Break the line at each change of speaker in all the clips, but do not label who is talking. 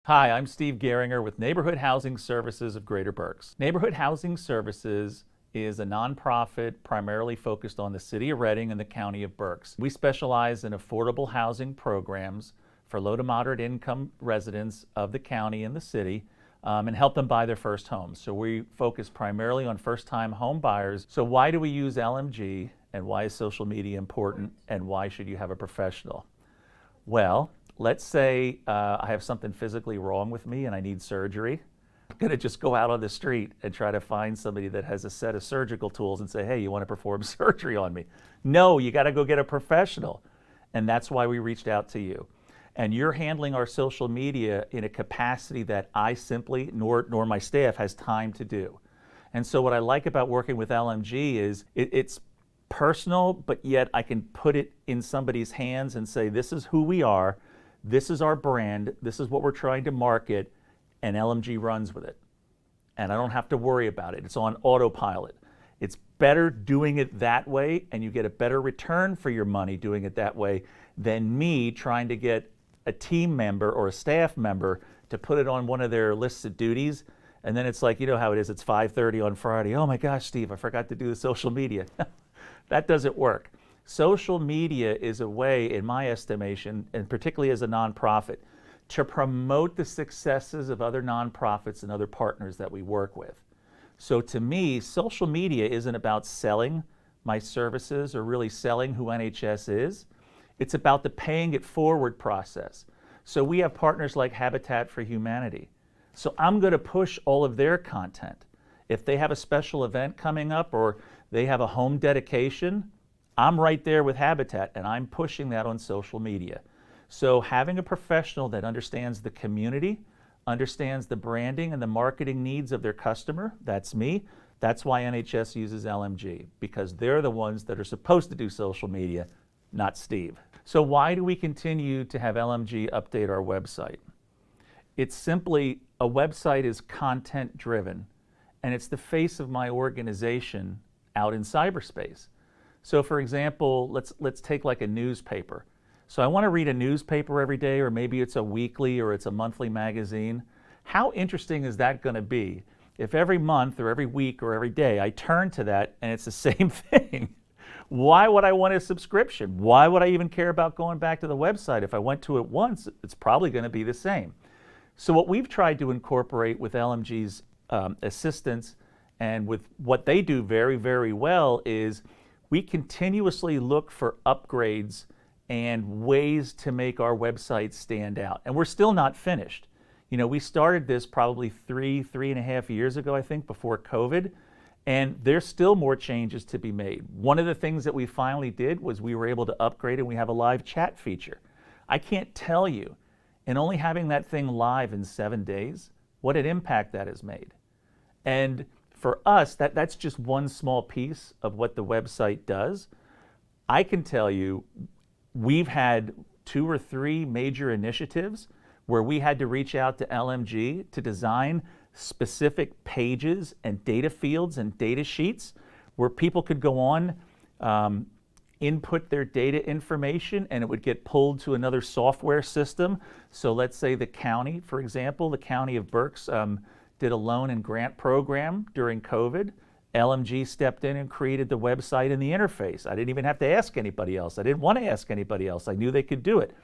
Hi, I'm Steve Gieringer with Neighborhood Housing Services of Greater Berks. Neighborhood Housing Services is a nonprofit primarily focused on the city of Reading and the county of Berks. We specialize in affordable housing programs for low to moderate income residents of the county and the city and help them buy their first home. So we focus primarily on first-time home buyers. So why do we use LMG, and why is social media important, and why should you have a professional? Well, let's say I have something physically wrong with me and I need surgery. I'm going to just go out on the street and try to find somebody that has a set of surgical tools and say, hey, you want to perform surgery on me? No, you got to go get a professional. And that's why we reached out to you. And you're handling our social media in a capacity that I simply, nor my staff, has time to do. And so what I like about working with LMG is it's personal, but yet I can put it in somebody's hands and say, this is who we are. This is our brand, this is what we're trying to market, and LMG runs with it. And I don't have to worry about it. It's on autopilot. It's better doing it that way, and you get a better return for your money doing it that way than me trying to get a team member or a staff member to put it on one of their lists of duties. And then it's like, you know how it is, it's 5:30 on Friday. Oh my gosh, Steve, I forgot to do the social media. That doesn't work. Social media is a way, in my estimation, and particularly as a nonprofit, to promote the successes of other nonprofits and other partners that we work with. So to me, social media isn't about selling my services or really selling who NHS is. It's about the paying it forward process. So we have partners like Habitat for Humanity. So I'm going to push all of their content. If they have a special event coming up or they have a home dedication, I'm right there with Habitat, and I'm pushing that on social media. So having a professional that understands the community, understands the branding and the marketing needs of their customer, that's me. That's why NHS uses LMG, because they're the ones that are supposed to do social media, not Steve. So why do we continue to have LMG update our website? It's simply, a website is content driven, and it's the face of my organization out in cyberspace. So for example, let's take like a newspaper. So I want to read a newspaper every day, or maybe it's a weekly or it's a monthly magazine. How interesting is that going to be if every month or every week or every day I turn to that and it's the same thing? Why would I want a subscription? Why would I even care about going back to the website? If I went to it once, it's probably going to be the same. So what we've tried to incorporate with LMG's assistance and with what they do very, very well is we continuously look for upgrades and ways to make our website stand out. And we're still not finished. You know, we started this probably three and a half years ago, I think, before COVID, and there's still more changes to be made. One of the things that we finally did was we were able to upgrade, and we have a live chat feature. I can't tell you, in only having that thing live in 7 days, what an impact that has made. And for us, that's just one small piece of what the website does. I can tell you, we've had 2 or 3 major initiatives where we had to reach out to LMG to design specific pages and data fields and data sheets where people could go on, input their data information, and it would get pulled to another software system. So let's say the county, for example, the county of Berks, did a loan and grant program during COVID. LMG stepped in and created the website and the interface. I didn't even have to ask anybody else. I didn't want to ask anybody else. I knew they could do it.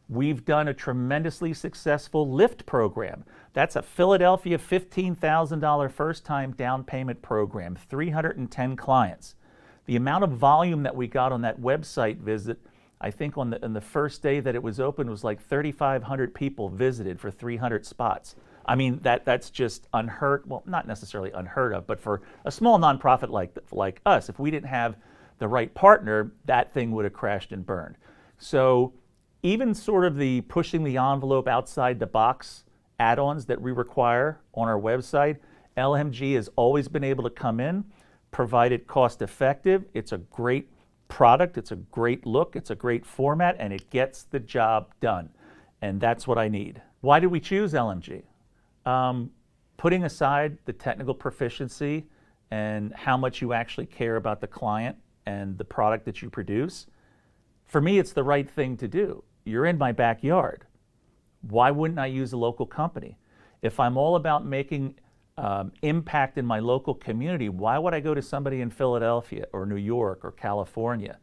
We've done a tremendously successful LIFT program. That's a Philadelphia $15,000 first-time down payment program, 310 clients. The amount of volume that we got on that website visit, I think on the first day that it was open was like 3,500 people visited for 300 spots. I mean, that's just unheard, well, not necessarily unheard of, but for a small nonprofit like us, if we didn't have the right partner, that thing would have crashed and burned. So even sort of the pushing the envelope outside the box add-ons that we require on our website, LMG has always been able to come in, provide it cost effective. It's a great product, it's a great look, it's a great format, and it gets the job done. And that's what I need. Why did we choose LMG? Putting aside the technical proficiency and how much you actually care about the client and the product that you produce, for me, it's the right thing to do. You're in my backyard. Why wouldn't I use a local company? If I'm all about making impact in my local community, why would I go to somebody in Philadelphia or New York or California?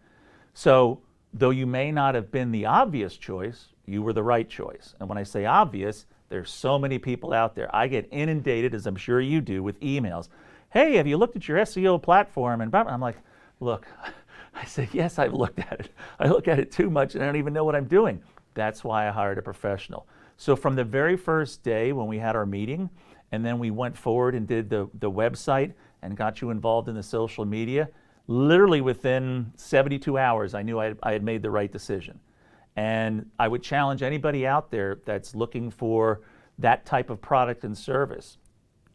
So, though you may not have been the obvious choice, you were the right choice. And when I say obvious, there's so many people out there. I get inundated, as I'm sure you do, with emails. Hey, have you looked at your SEO platform? And I'm like, look, I said, yes, I've looked at it. I look at it too much and I don't even know what I'm doing. That's why I hired a professional. So from the very first day when we had our meeting, and then we went forward and did the website and got you involved in the social media, literally within 72 hours, I knew I had made the right decision. And I would challenge anybody out there that's looking for that type of product and service.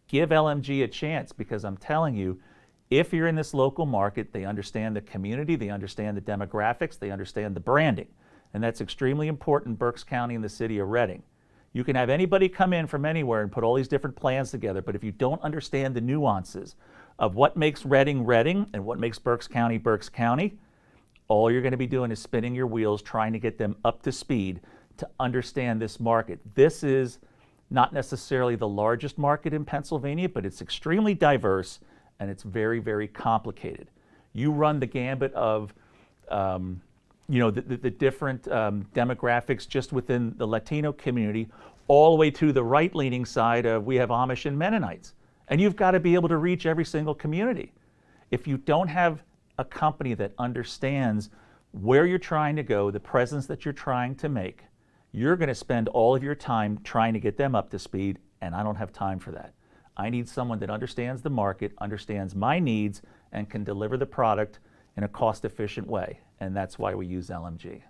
Give LMG a chance, because I'm telling you, if you're in this local market, they understand the community, they understand the demographics, they understand the branding. And that's extremely important in Berks County and the city of Reading. You can have anybody come in from anywhere and put all these different plans together, but if you don't understand the nuances of what makes Reading Reading and what makes Berks County, all you're going to be doing is spinning your wheels trying to get them up to speed to understand this market. This is not necessarily the largest market in Pennsylvania, but it's extremely diverse and it's very, very complicated. You run the gambit of the different demographics just within the Latino community, all the way to the right-leaning side of we have Amish and Mennonites. And you've got to be able to reach every single community. If you don't have a company that understands where you're trying to go, the presence that you're trying to make, you're going to spend all of your time trying to get them up to speed, and I don't have time for that. I need someone that understands the market, understands my needs, and can deliver the product in a cost-efficient way, and that's why we use LMG.